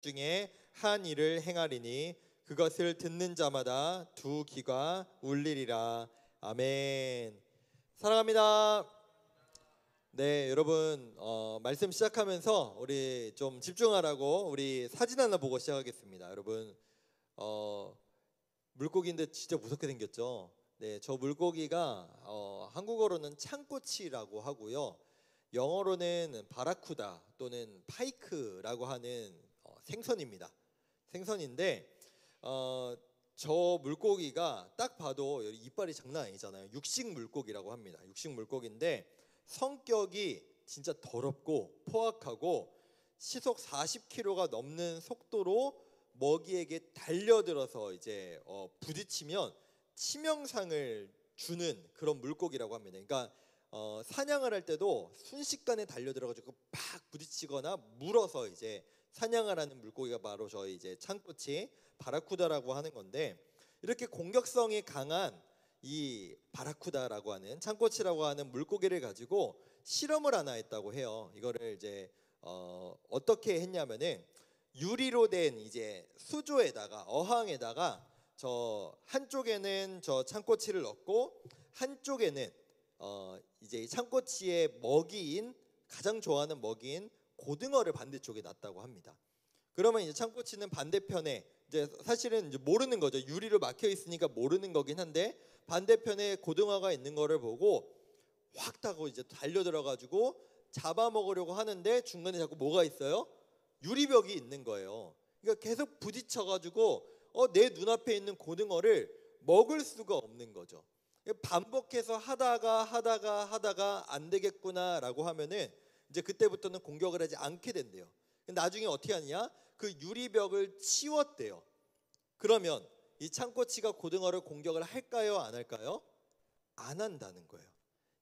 중에 한 일을 행하리니 그것을 듣는 자마다 두 귀가 울리리라. 아멘. 사랑합니다. 네, 여러분 말씀 시작하면서 우리 좀 집중하라고 우리 사진 하나 보고 시작하겠습니다. 여러분 물고기인데 진짜 무섭게 생겼죠. 네, 저 물고기가 한국어로는 창꼬치라고 하고요. 영어로는 바라쿠다 또는 파이크라고 하는 생선입니다. 생선인데 저 물고기가 딱 봐도 이빨이 장난 아니잖아요. 육식 물고기라고 합니다. 육식 물고기인데 성격이 진짜 더럽고 포악하고 시속 40km가 넘는 속도로 먹이에게 달려들어서 이제 부딪히면 치명상을 주는 그런 물고기라고 합니다. 그러니까 사냥을 할 때도 순식간에 달려들어가지고 팍 부딪히거나 물어서 이제 사냥을 하는 물고기가 바로 저희 이제 창꼬치 바라쿠다라고 하는 건데, 이렇게 공격성이 강한 이 바라쿠다라고 하는 창꼬치라고 하는 물고기를 가지고 실험을 하나 했다고 해요. 이거를 이제 어떻게 했냐면은 유리로 된 이제 수조에다가 어항에다가 저 한쪽에는 저 창꼬치를 넣고 한쪽에는 이제 창꼬치의 먹이인, 가장 좋아하는 먹이인 고등어를 반대쪽에 놨다고 합니다. 그러면 이제 창꼬치는 반대편에 이제 사실은 이제 모르는 거죠. 유리로 막혀 있으니까 모르는 거긴 한데 반대편에 고등어가 있는 거를 보고 확 타고 이제 달려들어가지고 잡아먹으려고 하는데 중간에 자꾸 뭐가 있어요? 유리벽이 있는 거예요. 그러니까 계속 부딪혀가지고 내 눈앞에 있는 고등어를 먹을 수가 없는 거죠. 반복해서 하다가 안 되겠구나라고 하면은 이제 그때부터는 공격을 하지 않게 된대요. 나중에 어떻게 하냐? 그 유리벽을 치웠대요. 그러면 이 창꼬치가 고등어를 공격을 할까요? 안 할까요? 안 한다는 거예요.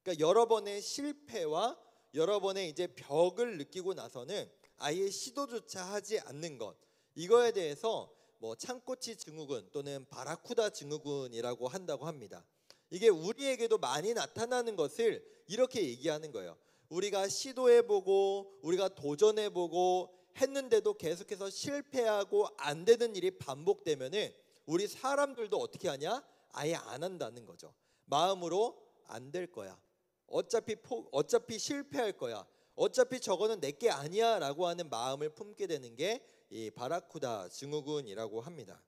그러니까 여러 번의 실패와 여러 번의 이제 벽을 느끼고 나서는 아예 시도조차 하지 않는 것, 이거에 대해서 뭐 창꼬치 증후군 또는 바라쿠다 증후군이라고 한다고 합니다. 이게 우리에게도 많이 나타나는 것을 이렇게 얘기하는 거예요. 우리가 시도해보고 우리가 도전해보고 했는데도 계속해서 실패하고 안 되는 일이 반복되면은 우리 사람들도 어떻게 하냐? 아예 안 한다는 거죠. 마음으로 안 될 거야. 어차피 실패할 거야. 어차피 저거는 내게 아니야 라고 하는 마음을 품게 되는 게 이 바라쿠다 증후군이라고 합니다.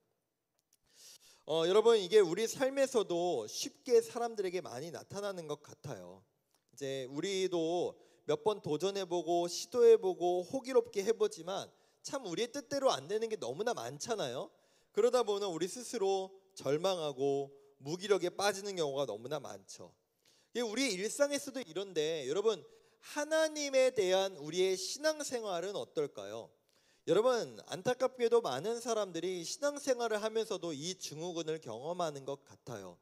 여러분, 이게 우리 삶에서도 쉽게 사람들에게 많이 나타나는 것 같아요. 이제 우리도 몇 번 도전해보고 시도해보고 호기롭게 해보지만 참 우리의 뜻대로 안 되는 게 너무나 많잖아요. 그러다 보면 우리 스스로 절망하고 무기력에 빠지는 경우가 너무나 많죠. 우리 일상에서도 이런데 여러분, 하나님에 대한 우리의 신앙생활은 어떨까요? 여러분, 안타깝게도 많은 사람들이 신앙생활을 하면서도 이 증후군을 경험하는 것 같아요.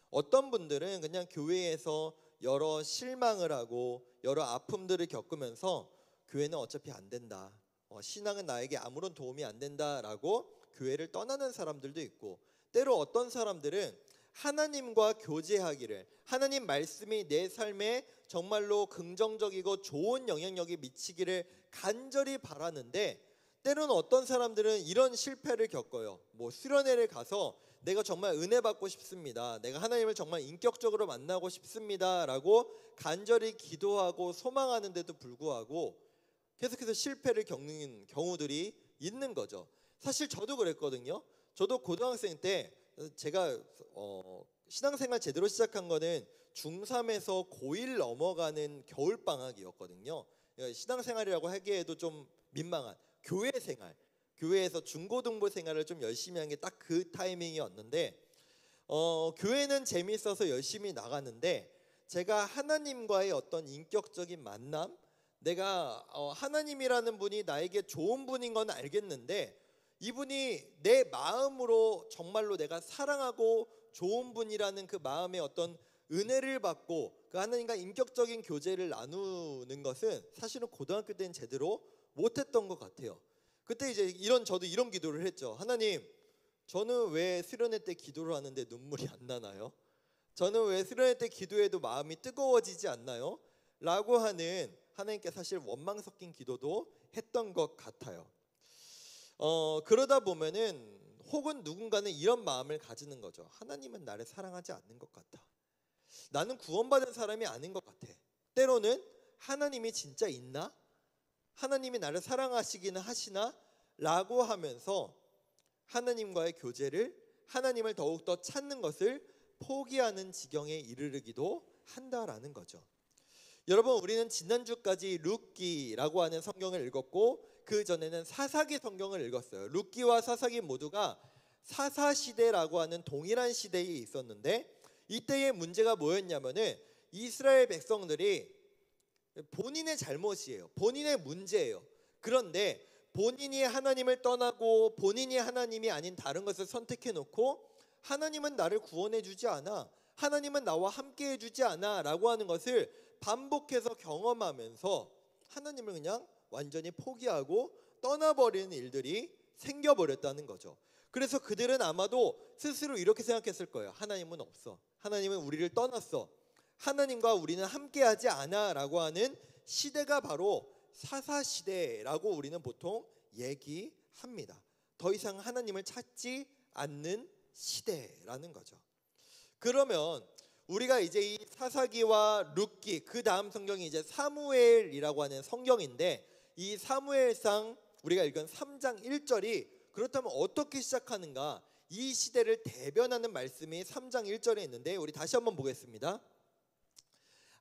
어떤 분들은 그냥 교회에서 여러 실망을 하고 여러 아픔들을 겪으면서 교회는 어차피 안 된다, 신앙은 나에게 아무런 도움이 안 된다라고 교회를 떠나는 사람들도 있고, 때로 어떤 사람들은 하나님과 교제하기를, 하나님 말씀이 내 삶에 정말로 긍정적이고 좋은 영향력이 미치기를 간절히 바라는데, 때로는 어떤 사람들은 이런 실패를 겪어요. 뭐 수련회를 가서 내가 정말 은혜 받고 싶습니다, 내가 하나님을 정말 인격적으로 만나고 싶습니다 라고 간절히 기도하고 소망하는데도 불구하고 계속해서 실패를 겪는 경우들이 있는 거죠. 사실 저도 그랬거든요. 저도 고등학생 때 제가 신앙생활 제대로 시작한 거는 중3에서 고1 넘어가는 겨울방학이었거든요. 신앙생활이라고 하기에도 좀 민망한 교회 생활, 교회에서 중고등부 생활을 좀 열심히 한 게 딱 그 타이밍이었는데, 교회는 재미있어서 열심히 나갔는데 제가 하나님과의 어떤 인격적인 만남, 내가 하나님이라는 분이 나에게 좋은 분인 건 알겠는데 이분이 내 마음으로 정말로 내가 사랑하고 좋은 분이라는 그 마음의 어떤 은혜를 받고 그 하나님과 인격적인 교제를 나누는 것은 사실은 고등학교 때는 제대로 못했던 것 같아요. 그때 이제 저도 이런 기도를 했죠. 하나님, 저는 왜 수련회 때 기도를 하는데 눈물이 안 나나요? 저는 왜 수련회 때 기도해도 마음이 뜨거워지지 않나요? 라고 하는 하나님께 사실 원망 섞인 기도도 했던 것 같아요. 그러다 보면은 혹은 누군가는 이런 마음을 가지는 거죠. 하나님은 나를 사랑하지 않는 것 같아. 나는 구원받은 사람이 아닌 것 같아. 때로는 하나님이 진짜 있나? 하나님이 나를 사랑하시기는 하시나? 라고 하면서 하나님과의 교제를, 하나님을 더욱더 찾는 것을 포기하는 지경에 이르르기도 한다라는 거죠. 여러분, 우리는 지난주까지 룻기라고 하는 성경을 읽었고 그 전에는 사사기 성경을 읽었어요. 룻기와 사사기 모두가 사사시대라고 하는 동일한 시대에 있었는데, 이때의 문제가 뭐였냐면은 이스라엘 백성들이 본인의 잘못이에요. 본인의 문제예요. 그런데 본인이 하나님을 떠나고 본인이 하나님이 아닌 다른 것을 선택해 놓고 하나님은 나를 구원해 주지 않아, 하나님은 나와 함께 해주지 않아 라고 하는 것을 반복해서 경험하면서 하나님을 그냥 완전히 포기하고 떠나버리는 일들이 생겨버렸다는 거죠. 그래서 그들은 아마도 스스로 이렇게 생각했을 거예요. 하나님은 없어, 하나님은 우리를 떠났어, 하나님과 우리는 함께하지 않아 라고 하는 시대가 바로 사사시대라고 우리는 보통 얘기합니다. 더 이상 하나님을 찾지 않는 시대라는 거죠. 그러면 우리가 이제 이 사사기와 룻기, 그 다음 성경이 이제 사무엘이라고 하는 성경인데, 이 사무엘상 우리가 읽은 3장 1절이 그렇다면 어떻게 시작하는가? 이 시대를 대변하는 말씀이 3장 1절에 있는데, 우리 다시 한번 보겠습니다.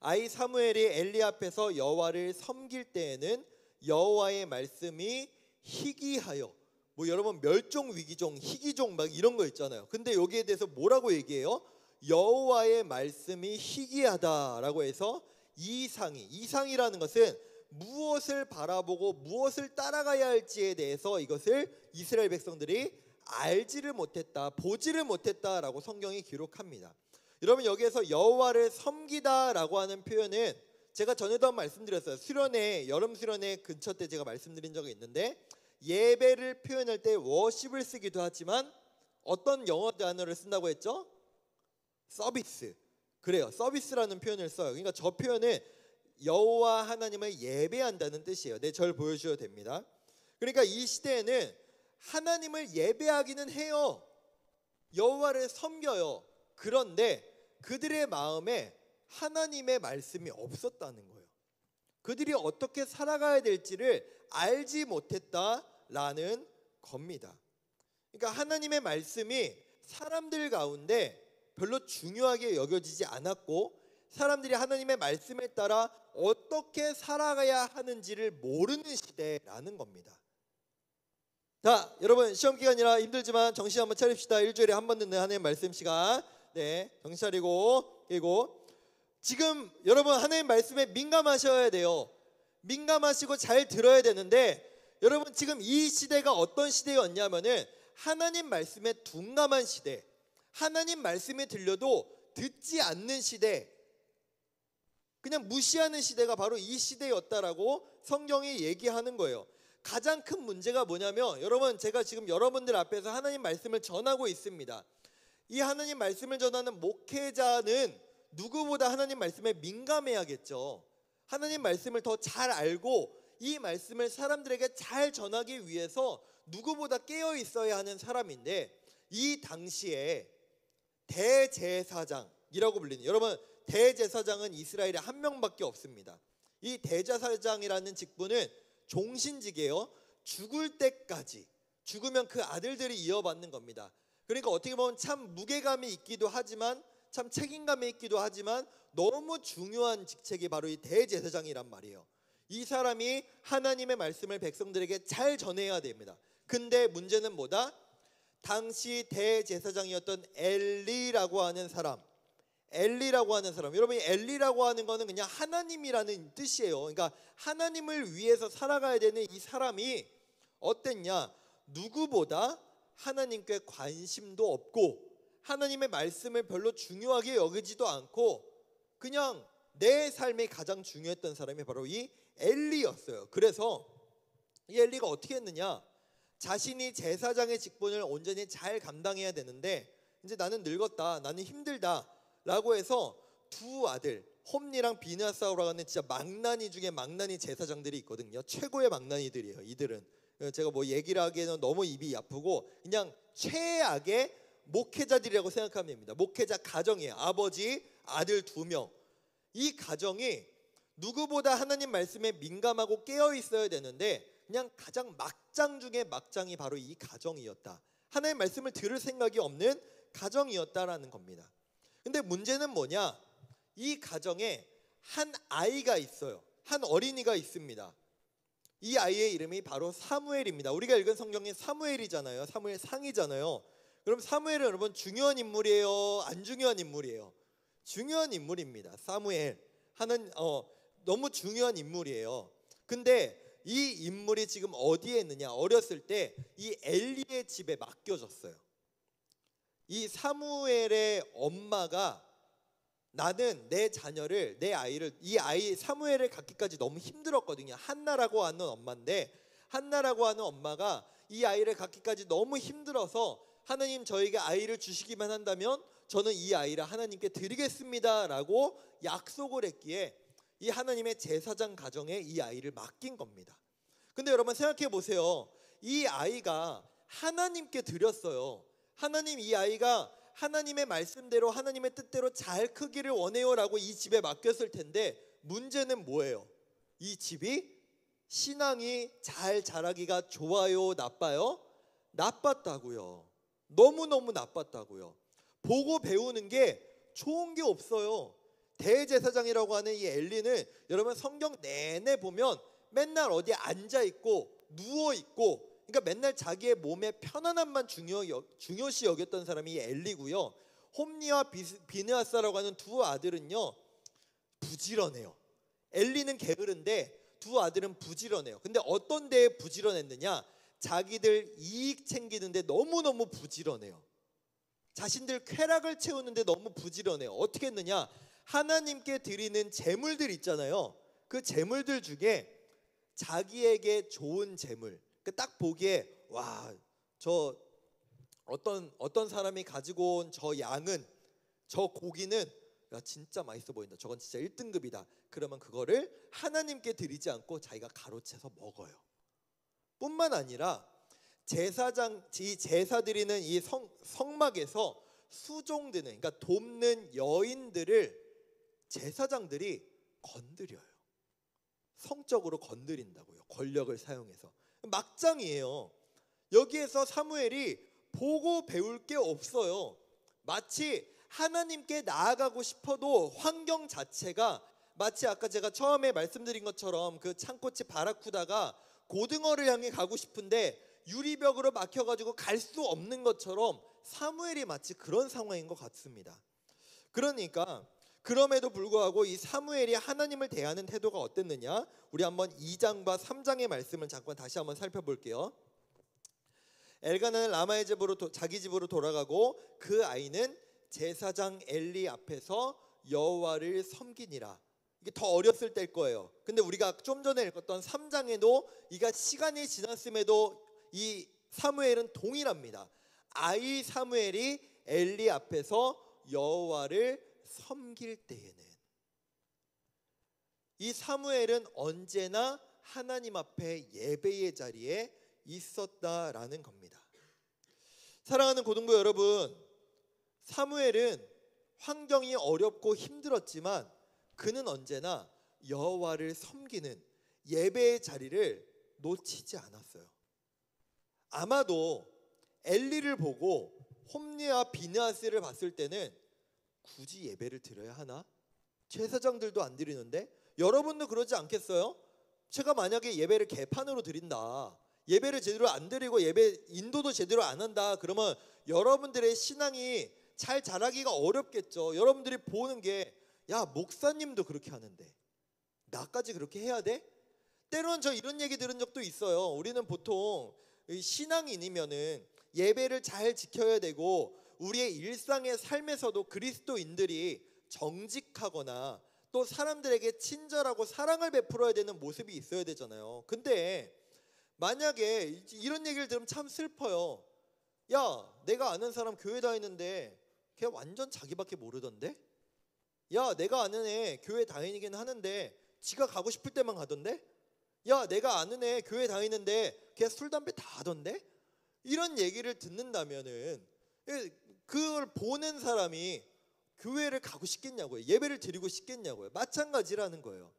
아이 사무엘이 엘리 앞에서 여호와를 섬길 때에는 여호와의 말씀이 희귀하여, 뭐 여러분 멸종 위기종, 희귀종 막 이런 거 있잖아요. 근데 여기에 대해서 뭐라고 얘기해요? 여호와의 말씀이 희귀하다라고 해서 이상이라는 것은 무엇을 바라보고 무엇을 따라가야 할지에 대해서 이것을 이스라엘 백성들이 알지를 못했다, 보지를 못했다라고 성경이 기록합니다. 여러분, 여기에서 여호와를 섬기다라고 하는 표현은 제가 전에도 한번 말씀드렸어요. 수련회, 여름 수련회 근처 때 제가 말씀드린 적이 있는데, 예배를 표현할 때 워십을 쓰기도 하지만 어떤 영어 단어를 쓴다고 했죠? 서비스. 그래요. 서비스라는 표현을 써요. 그러니까 저 표현은 여호와 하나님을 예배한다는 뜻이에요. 네, 절 보여주셔도 됩니다. 그러니까 이 시대에는 하나님을 예배하기는 해요. 여호와를 섬겨요. 그런데 그들의 마음에 하나님의 말씀이 없었다는 거예요. 그들이 어떻게 살아가야 될지를 알지 못했다라는 겁니다. 그러니까 하나님의 말씀이 사람들 가운데 별로 중요하게 여겨지지 않았고, 사람들이 하나님의 말씀에 따라 어떻게 살아가야 하는지를 모르는 시대라는 겁니다. 자, 여러분, 시험 기간이라 힘들지만 정신 한번 차립시다. 일주일에 한 번 듣는 하나님의 말씀 시간. 네, 정신 차리고. 그리고 지금 여러분 하나님 말씀에 민감하셔야 돼요. 민감하시고 잘 들어야 되는데, 여러분 지금 이 시대가 어떤 시대였냐면은 하나님 말씀에 둔감한 시대, 하나님 말씀이 들려도 듣지 않는 시대, 그냥 무시하는 시대가 바로 이 시대였다라고 성경이 얘기하는 거예요. 가장 큰 문제가 뭐냐면, 여러분 제가 지금 여러분들 앞에서 하나님 말씀을 전하고 있습니다. 이 하나님 말씀을 전하는 목회자는 누구보다 하나님 말씀에 민감해야겠죠. 하나님 말씀을 더 잘 알고 이 말씀을 사람들에게 잘 전하기 위해서 누구보다 깨어 있어야 하는 사람인데, 이 당시에 대제사장이라고 불리는, 여러분 대제사장은 이스라엘에 한 명밖에 없습니다. 이 대제사장이라는 직분은 종신직이에요. 죽을 때까지, 죽으면 그 아들들이 이어받는 겁니다. 그러니까 어떻게 보면 참 무게감이 있기도 하지만 참 책임감이 있기도 하지만 너무 중요한 직책이 바로 이 대제사장이란 말이에요. 이 사람이 하나님의 말씀을 백성들에게 잘 전해야 됩니다. 근데 문제는 뭐다? 당시 대제사장이었던 엘리라고 하는 사람, 여러분 엘리라고 하는 거는 그냥 하나님이라는 뜻이에요. 그러니까 하나님을 위해서 살아가야 되는 이 사람이 어땠냐? 누구보다 하나님께 관심도 없고 하나님의 말씀을 별로 중요하게 여기지도 않고 그냥 내 삶이 가장 중요했던 사람이 바로 이 엘리였어요. 그래서 이 엘리가 어떻게 했느냐? 자신이 제사장의 직분을 온전히 잘 감당해야 되는데 이제 나는 늙었다, 나는 힘들다 라고 해서 두 아들, 홈니랑 비느하스라고 하는 진짜 망나니 중에 망나니 제사장들이 있거든요. 최고의 망나니들이에요. 이들은 제가 뭐 얘기를 하기에는 너무 입이 아프고 그냥 최악의 목회자들이라고 생각하면 됩니다. 목회자 가정이에요. 아버지, 아들 2명. 이 가정이 누구보다 하나님 말씀에 민감하고 깨어 있어야 되는데 그냥 가장 막장 중에 막장이 바로 이 가정이었다. 하나님 말씀을 들을 생각이 없는 가정이었다라는 겁니다. 근데 문제는 뭐냐? 이 가정에 한 아이가 있어요. 한 어린이가 있습니다. 이 아이의 이름이 바로 사무엘입니다. 우리가 읽은 성경에 사무엘이잖아요. 사무엘 상이잖아요. 그럼 사무엘은 여러분 중요한 인물이에요? 안 중요한 인물이에요? 중요한 인물입니다. 사무엘. 너무 중요한 인물이에요. 근데 이 인물이 지금 어디에 있느냐? 어렸을 때 이 엘리의 집에 맡겨졌어요. 이 사무엘의 엄마가 나는 내 자녀를, 내 아이를, 이 아이 사무엘을 갖기까지 너무 힘들었거든요. 한나라고 하는 엄마인데 한나라고 하는 엄마가 이 아이를 갖기까지 너무 힘들어서 하나님 저에게 아이를 주시기만 한다면 저는 이 아이를 하나님께 드리겠습니다라고 약속을 했기에 이 하나님의 제사장 가정에 이 아이를 맡긴 겁니다. 근데 여러분 생각해 보세요. 이 아이가 하나님께 드렸어요. 하나님, 이 아이가 하나님의 말씀대로 하나님의 뜻대로 잘 크기를 원해요라고 이 집에 맡겼을 텐데 문제는 뭐예요? 이 집이 신앙이 잘 자라기가 좋아요, 나빠요? 나빴다고요. 너무너무 나빴다고요. 보고 배우는 게 좋은 게 없어요. 대제사장이라고 하는 이 엘리는 여러분 성경 내내 보면 맨날 어디에 앉아있고 누워있고, 그러니까 맨날 자기의 몸의 편안함만 중요시 여겼던 사람이 이 엘리고요. 홈니와 비느하스라고 하는 2 아들은요 부지런해요. 엘리는 게으른데 2 아들은 부지런해요. 근데 어떤 데에 부지런했느냐? 자기들 이익 챙기는데 너무너무 부지런해요. 자신들 쾌락을 채우는데 너무 부지런해요. 어떻게 했느냐? 하나님께 드리는 제물들 있잖아요. 그 제물들 중에 자기에게 좋은 제물, 딱 보기에 와, 저 어떤 사람이 가지고 온 저 양은, 저 고기는 야 진짜 맛있어 보인다. 저건 진짜 1등급이다. 그러면 그거를 하나님께 드리지 않고 자기가 가로채서 먹어요. 뿐만 아니라 이 제사 드리는 이 성막에서 수종드는, 그러니까 돕는 여인들을 제사장들이 건드려요. 성적으로 건드린다고요. 권력을 사용해서. 막장이에요. 여기에서 사무엘이 보고 배울 게 없어요. 마치 하나님께 나아가고 싶어도 환경 자체가 마치 아까 제가 처음에 말씀드린 것처럼 그 창꽃이 바라쿠다가 고등어를 향해 가고 싶은데 유리벽으로 막혀가지고 갈 수 없는 것처럼 사무엘이 마치 그런 상황인 것 같습니다. 그러니까 그럼에도 불구하고 이 사무엘이 하나님을 대하는 태도가 어땠느냐? 우리 한번 2장과 3장의 말씀을 잠깐 다시 한번 살펴볼게요. 엘가나는 라마의 집으로 자기 집으로 돌아가고 그 아이는 제사장 엘리 앞에서 여호와를 섬기니라. 이게 더 어렸을 때일 거예요. 근데 우리가 좀 전에 읽었던 3장에도 이가 시간이 지났음에도 이 사무엘은 동일합니다. 아이 사무엘이 엘리 앞에서 여호와를 섬길 때에는 이 사무엘은 언제나 하나님 앞에 예배의 자리에 있었다라는 겁니다. 사랑하는 고등부 여러분, 사무엘은 환경이 어렵고 힘들었지만 그는 언제나 여호와를 섬기는 예배의 자리를 놓치지 않았어요. 아마도 엘리를 보고 홈니와 비느하스를 봤을 때는 굳이 예배를 드려야 하나? 제사장들도 안 드리는데? 여러분도 그러지 않겠어요? 제가 만약에 예배를 개판으로 드린다, 예배를 제대로 안 드리고 예배 인도도 제대로 안 한다, 그러면 여러분들의 신앙이 잘 자라기가 어렵겠죠. 여러분들이 보는 게 야, 목사님도 그렇게 하는데 나까지 그렇게 해야 돼? 때로는 저 이런 얘기 들은 적도 있어요. 우리는 보통 신앙인이면은 예배를 잘 지켜야 되고 우리의 일상의 삶에서도 그리스도인들이 정직하거나 또 사람들에게 친절하고 사랑을 베풀어야 되는 모습이 있어야 되잖아요. 근데 만약에 이런 얘기를 들으면 참 슬퍼요. 야, 내가 아는 사람 교회 다니는데 걔 완전 자기밖에 모르던데? 야, 내가 아는 애 교회 다니긴 하는데 지가 가고 싶을 때만 가던데? 야, 내가 아는 애 교회 다니는데 걔 술 담배 다 하던데? 이런 얘기를 듣는다면은 그걸 보는 사람이 교회를 가고 싶겠냐고요. 예배를 드리고 싶겠냐고요. 마찬가지라는 거예요.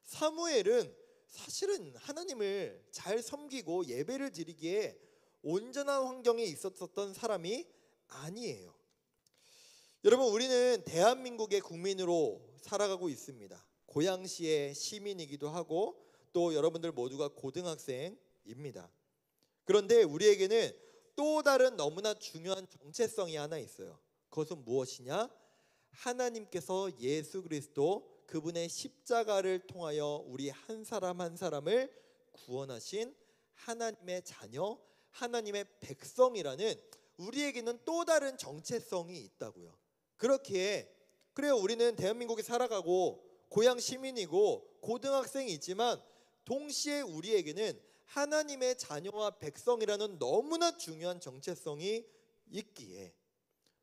사무엘은 사실은 하나님을 잘 섬기고 예배를 드리기에 온전한 환경에 있었던 사람이 아니에요. 여러분, 우리는 대한민국의 국민으로 살아가고 있습니다. 고양시의 시민이기도 하고 또 여러분들 모두가 고등학생입니다. 그런데 우리에게는 또 다른 너무나 중요한 정체성이 하나 있어요. 그것은 무엇이냐? 하나님께서 예수 그리스도 그분의 십자가를 통하여 우리 한 사람 한 사람을 구원하신 하나님의 자녀, 하나님의 백성이라는 우리에게는 또 다른 정체성이 있다고요. 그렇기에 그래요, 우리는 대한민국에 살아가고 고향 시민이고 고등학생이지만 동시에 우리에게는 하나님의 자녀와 백성이라는 너무나 중요한 정체성이 있기에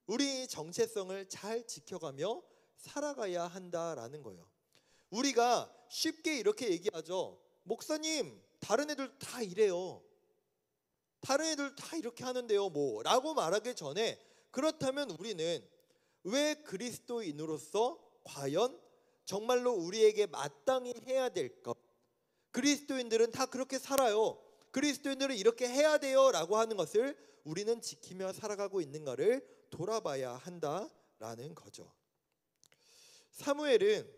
우리 정체성을 잘 지켜가며 살아가야 한다라는 거예요. 우리가 쉽게 이렇게 얘기하죠. 목사님, 다른 애들 다 이래요. 다른 애들 다 이렇게 하는데요, 뭐 라고 말하기 전에, 그렇다면 우리는 왜 그리스도인으로서 과연 정말로 우리에게 마땅히 해야 될 것, 그리스도인들은 다 그렇게 살아요, 그리스도인들은 이렇게 해야 돼요 라고 하는 것을 우리는 지키며 살아가고 있는가를 돌아봐야 한다라는 거죠. 사무엘은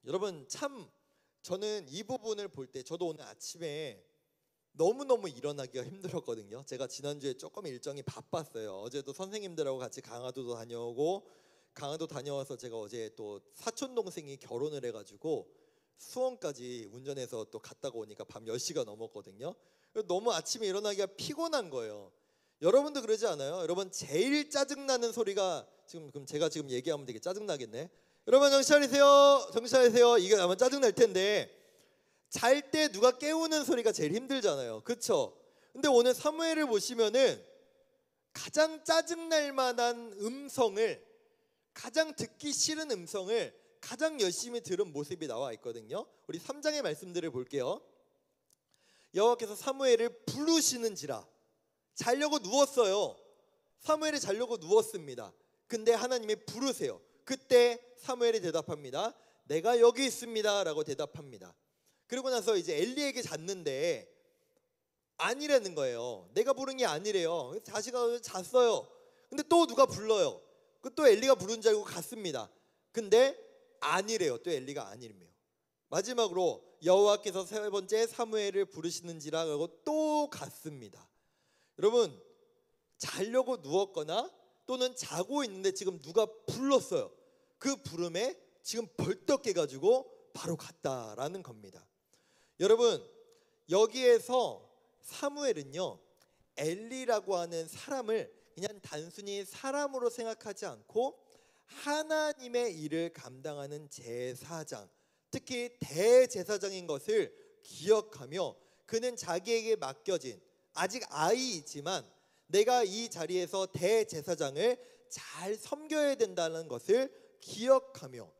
여러분 참, 저는 이 부분을 볼 때 저도 오늘 아침에 너무너무 일어나기가 힘들었거든요. 제가 지난주에 조금 일정이 바빴어요. 어제도 선생님들하고 같이 강화도도 다녀오고, 강화도 다녀와서 제가 어제 또 사촌 동생이 결혼을 해가지고 수원까지 운전해서 또 갔다가 오니까 밤 10시가 넘었거든요. 너무 아침에 일어나기가 피곤한 거예요. 여러분도 그러지 않아요? 여러분 제일 짜증나는 소리가, 지금 그럼 제가 지금 얘기하면 되게 짜증나겠네. 여러분 정신 차리세요, 정신 차리세요. 이게 아마 짜증날 텐데, 잘 때 누가 깨우는 소리가 제일 힘들잖아요, 그쵸? 근데 오늘 사무엘을 보시면은 가장 짜증날 만한 음성을, 가장 듣기 싫은 음성을 가장 열심히 들은 모습이 나와 있거든요. 우리 3장의 말씀들을 볼게요. 여호와께서 사무엘을 부르시는지라. 자려고 누웠어요. 사무엘이 자려고 누웠습니다. 근데 하나님이 부르세요. 그때 사무엘이 대답합니다. 내가 여기 있습니다 라고 대답합니다. 그리고 나서 이제 엘리에게 잤는데 아니라는 거예요. 내가 부른 게 아니래요. 다시 가서 잤어요. 근데 또 누가 불러요. 또 엘리가 부른 줄 알고 갔습니다. 근데 아니래요. 또 엘리가 아니래요. 마지막으로 여호와께서 세 번째 사무엘을 부르시는지라 하고 또 갔습니다. 여러분, 자려고 누웠거나 또는 자고 있는데 지금 누가 불렀어요. 그 부름에 지금 벌떡 깨가지고 바로 갔다라는 겁니다. 여러분, 여기에서 사무엘은요, 엘리라고 하는 사람을 그냥 단순히 사람으로 생각하지 않고 하나님의 일을 감당하는 제사장, 특히 대제사장인 것을 기억하며 그는 자기에게 맡겨진, 아직 아이이지만 내가 이 자리에서 대제사장을 잘 섬겨야 된다는 것을 기억하며,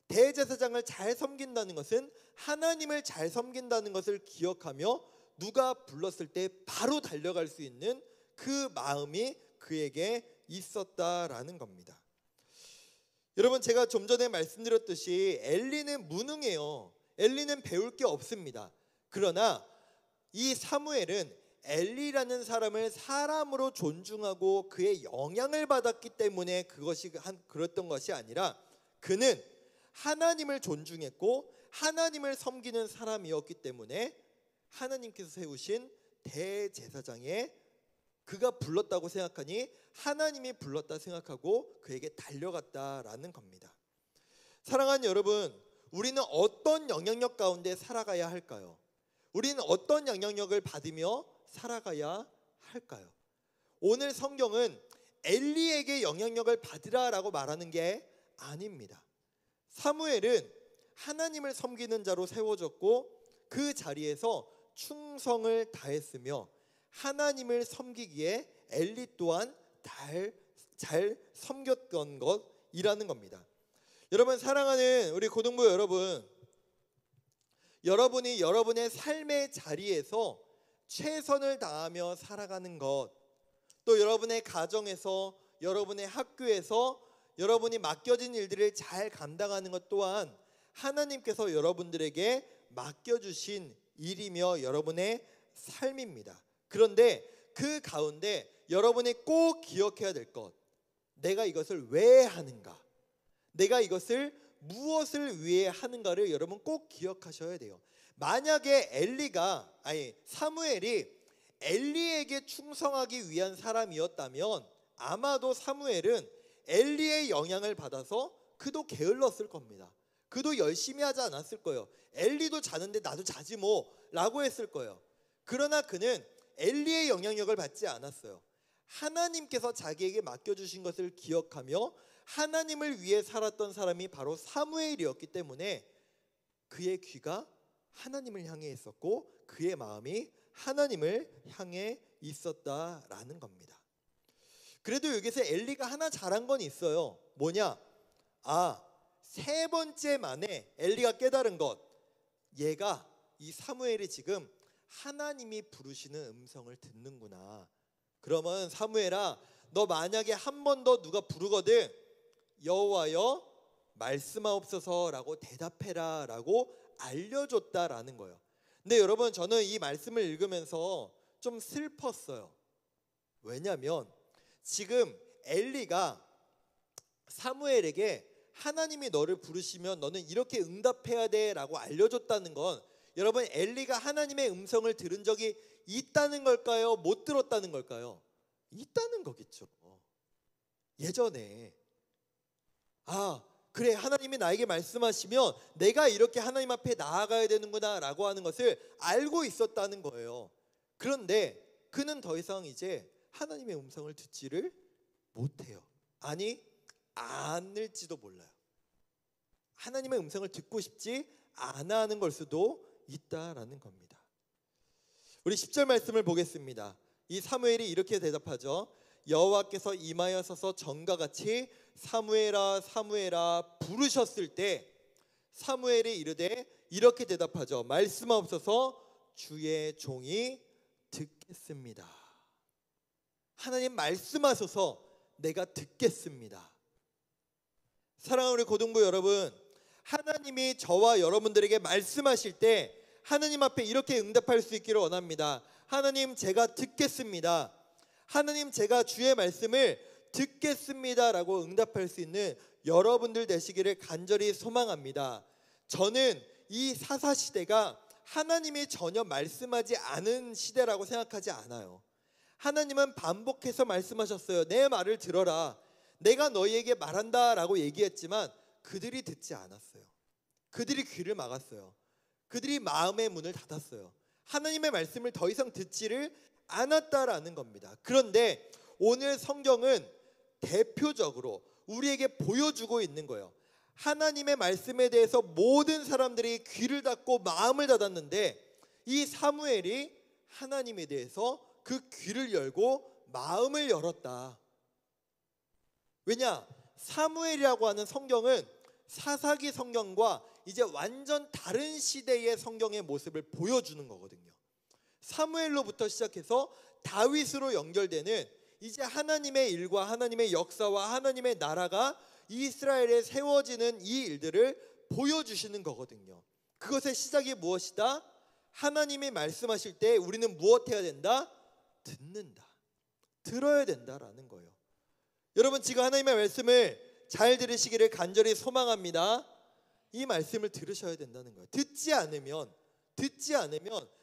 대제사장을 잘 섬긴다는 것은 하나님을 잘 섬긴다는 것을 기억하며 누가 불렀을 때 바로 달려갈 수 있는 그 마음이 그에게 있었다라는 겁니다. 여러분, 제가 좀 전에 말씀드렸듯이 엘리는 무능해요. 엘리는 배울 게 없습니다. 그러나 이 사무엘은 엘리라는 사람을 사람으로 존중하고 그의 영향을 받았기 때문에 그랬던 것이 아니라, 그는 하나님을 존중했고 하나님을 섬기는 사람이었기 때문에 하나님께서 세우신 대제사장에 그가 불렀다고 생각하니 하나님이 불렀다 생각하고 그에게 달려갔다라는 겁니다. 사랑하는 여러분, 우리는 어떤 영향력 가운데 살아가야 할까요? 우리는 어떤 영향력을 받으며 살아가야 할까요? 오늘 성경은 엘리에게 영향력을 받으라라고 말하는 게 아닙니다. 사무엘은 하나님을 섬기는 자로 세워졌고 그 자리에서 충성을 다했으며 하나님을 섬기기에 엘리 또한 잘 섬겼던 것이라는 겁니다. 여러분, 사랑하는 우리 고등부 여러분, 여러분이 여러분의 삶의 자리에서 최선을 다하며 살아가는 것, 또 여러분의 가정에서, 여러분의 학교에서 여러분이 맡겨진 일들을 잘 감당하는 것 또한 하나님께서 여러분들에게 맡겨주신 일이며 여러분의 삶입니다. 그런데 그 가운데 여러분이 꼭 기억해야 될 것, 내가 이것을 왜 하는가, 내가 이것을 무엇을 위해 하는가를 여러분 꼭 기억하셔야 돼요. 만약에 사무엘이 엘리에게 충성하기 위한 사람이었다면 아마도 사무엘은 엘리의 영향을 받아서 그도 게을렀을 겁니다. 그도 열심히 하지 않았을 거예요. 엘리도 자는데 나도 자지 뭐 라고 했을 거예요. 그러나 그는 엘리의 영향력을 받지 않았어요. 하나님께서 자기에게 맡겨주신 것을 기억하며 하나님을 위해 살았던 사람이 바로 사무엘이었기 때문에 그의 귀가 하나님을 향해 있었고 그의 마음이 하나님을 향해 있었다라는 겁니다. 그래도 여기서 엘리가 하나 잘한 건 있어요. 뭐냐? 세 번째 만에 엘리가 깨달은 것, 얘가, 이 사무엘이 지금 하나님이 부르시는 음성을 듣는구나. 그러면 사무엘아, 너 만약에 한 번 더 누가 부르거든 여호와여 말씀하옵소서라고 대답해라 라고 알려줬다라는 거예요. 근데 여러분, 저는 이 말씀을 읽으면서 좀 슬펐어요. 왜냐하면 지금 엘리가 사무엘에게 하나님이 너를 부르시면 너는 이렇게 응답해야 돼 라고 알려줬다는 건, 여러분, 엘리가 하나님의 음성을 들은 적이 있다는 걸까요? 못 들었다는 걸까요? 있다는 거겠죠. 예전에 그래, 하나님이 나에게 말씀하시면 내가 이렇게 하나님 앞에 나아가야 되는구나 라고 하는 것을 알고 있었다는 거예요. 그런데 그는 더 이상 이제 하나님의 음성을 듣지를 못해요. 아니, 않을지도 몰라요. 하나님의 음성을 듣고 싶지 않아 하는 걸 수도 있다라는 겁니다. 우리 10절 말씀을 보겠습니다. 이 사무엘이 이렇게 대답하죠. 여호와께서 임하여서서 전과 같이 사무엘아 사무엘아 부르셨을 때 사무엘이 이르되 이렇게 대답하죠. 말씀하옵소서, 주의 종이 듣겠습니다. 하나님 말씀하소서, 내가 듣겠습니다. 사랑하는 우리 고등부 여러분, 하나님이 저와 여러분들에게 말씀하실 때 하나님 앞에 이렇게 응답할 수 있기를 원합니다. 하나님, 제가 듣겠습니다. 하나님, 제가 주의 말씀을 듣겠습니다 라고 응답할 수 있는 여러분들 되시기를 간절히 소망합니다. 저는 이 사사시대가 하나님이 전혀 말씀하지 않은 시대라고 생각하지 않아요. 하나님은 반복해서 말씀하셨어요. 내 말을 들어라, 내가 너희에게 말한다 라고 얘기했지만 그들이 듣지 않았어요. 그들이 귀를 막았어요. 그들이 마음의 문을 닫았어요. 하나님의 말씀을 더 이상 듣지를 않았다라는 겁니다. 그런데 오늘 성경은 대표적으로 우리에게 보여주고 있는 거예요. 하나님의 말씀에 대해서 모든 사람들이 귀를 닫고 마음을 닫았는데 이 사무엘이 하나님에 대해서 그 귀를 열고 마음을 열었다. 왜냐? 사무엘이라고 하는 성경은 사사기 성경과 이제 완전 다른 시대의 성경의 모습을 보여주는 거거든요. 사무엘로부터 시작해서 다윗으로 연결되는 이제 하나님의 일과 하나님의 역사와 하나님의 나라가 이스라엘에 세워지는 이 일들을 보여주시는 거거든요. 그것의 시작이 무엇이다? 하나님이 말씀하실 때 우리는 무엇해야 된다? 듣는다. 들어야 된다라는 거예요. 여러분, 지금 하나님의 말씀을 잘 들으시기를 간절히 소망합니다. 이 말씀을 들으셔야 된다는 거예요. 듣지 않으면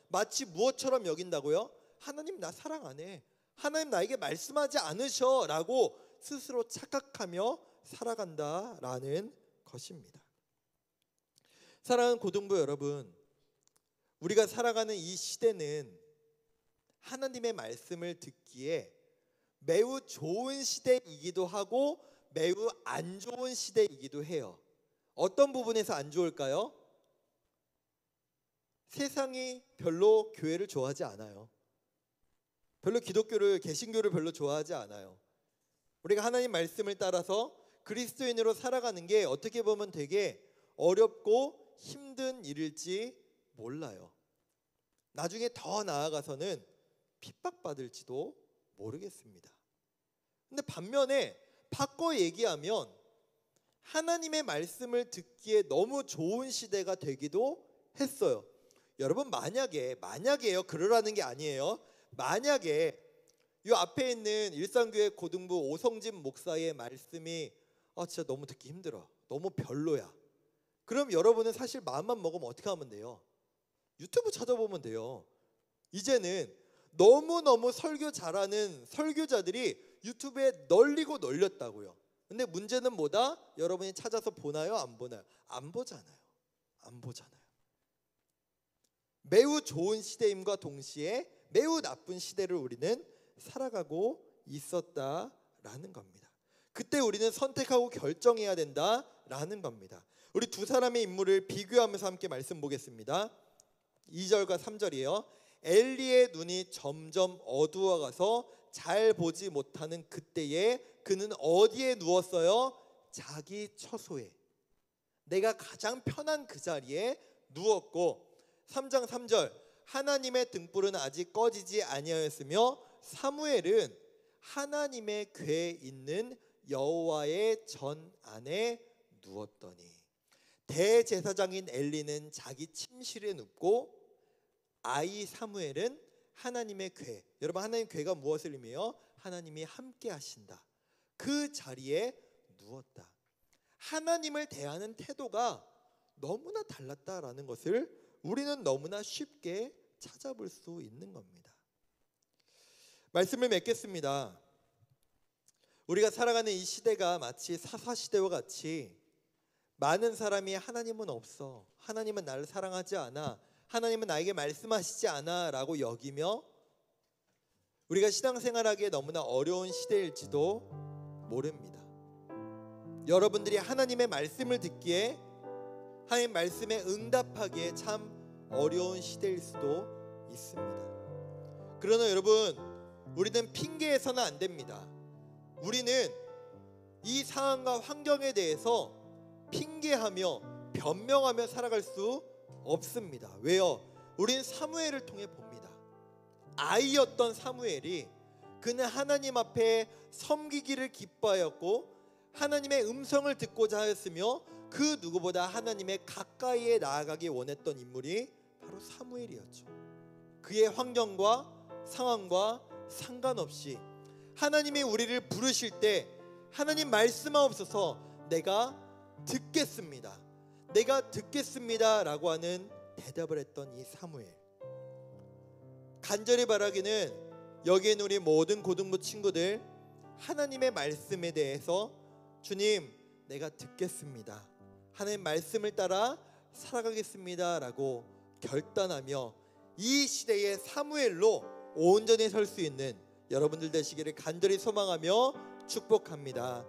마치 무엇처럼 여긴다고요? 하나님 나 사랑 안 해, 하나님 나에게 말씀하지 않으셔 라고 스스로 착각하며 살아간다라는 것입니다. 사랑하는 고등부 여러분, 우리가 살아가는 이 시대는 하나님의 말씀을 듣기에 매우 좋은 시대이기도 하고 매우 안 좋은 시대이기도 해요. 어떤 부분에서 안 좋을까요? 세상이 별로 교회를 좋아하지 않아요. 별로 기독교를, 개신교를 별로 좋아하지 않아요. 우리가 하나님 말씀을 따라서 그리스도인으로 살아가는 게 어떻게 보면 되게 어렵고 힘든 일일지 몰라요. 나중에 더 나아가서는 핍박받을지도 모르겠습니다. 근데 반면에 바꿔 얘기하면 하나님의 말씀을 듣기에 너무 좋은 시대가 되기도 했어요. 여러분, 만약에요, 그러라는 게 아니에요. 만약에 이 앞에 있는 일산교회 고등부 오성진 목사의 말씀이 진짜 너무 듣기 힘들어, 너무 별로야, 그럼 여러분은 사실 마음만 먹으면 어떻게 하면 돼요? 유튜브 찾아보면 돼요. 이제는 너무너무 설교 잘하는 설교자들이 유튜브에 널리고 널렸다고요. 근데 문제는 뭐다? 여러분이 찾아서 보나요? 안 보나요? 안 보잖아요. 매우 좋은 시대임과 동시에 매우 나쁜 시대를 우리는 살아가고 있었다라는 겁니다. 그때 우리는 선택하고 결정해야 된다라는 겁니다. 우리 두 사람의 인물을 비교하면서 함께 말씀 보겠습니다. 2절과 3절이에요. 엘리의 눈이 점점 어두워가서 잘 보지 못하는 그때에 그는 어디에 누웠어요? 자기 처소에, 내가 가장 편한 그 자리에 누웠고, 3장 3절, 하나님의 등불은 아직 꺼지지 아니하였으며 사무엘은 하나님의 궤에 있는 여호와의 전 안에 누웠더니, 대제사장인 엘리는 자기 침실에 눕고 아이 사무엘은 하나님의 궤, 여러분 하나님의 궤가 무엇을 의미해요? 하나님이 함께 하신다, 그 자리에 누웠다. 하나님을 대하는 태도가 너무나 달랐다라는 것을 우리는 너무나 쉽게 찾아볼 수 있는 겁니다. 말씀을 맺겠습니다. 우리가 살아가는 이 시대가 마치 사사시대와 같이 많은 사람이 하나님은 없어, 하나님은 나를 사랑하지 않아, 하나님은 나에게 말씀하시지 않아 라고 여기며 우리가 신앙생활하기에 너무나 어려운 시대일지도 모릅니다. 여러분들이 하나님의 말씀을 듣기에, 하나님 말씀에 응답하기에 참 어려운 시대일 수도 있습니다. 그러나 여러분, 우리는 핑계해서는 안 됩니다. 우리는 이 상황과 환경에 대해서 핑계하며 변명하며 살아갈 수 없습니다. 왜요? 우린 사무엘을 통해 봅니다. 아이였던 사무엘이, 그는 하나님 앞에 섬기기를 기뻐하였고 하나님의 음성을 듣고자 하였으며 그 누구보다 하나님의 가까이에 나아가기 원했던 인물이 바로 사무엘이었죠. 그의 환경과 상황과 상관없이 하나님이 우리를 부르실 때 하나님 말씀하옵소서, 내가 듣겠습니다 라고 하는 대답을 했던 이 사무엘. 간절히 바라기는 여기에 있는 우리 모든 고등부 친구들, 하나님의 말씀에 대해서 주님, 내가 듣겠습니다, 하나님 말씀을 따라 살아가겠습니다 라고 결단하며 이 시대의 사무엘로 온전히 설 수 있는 여러분들 되시기를 간절히 소망하며 축복합니다.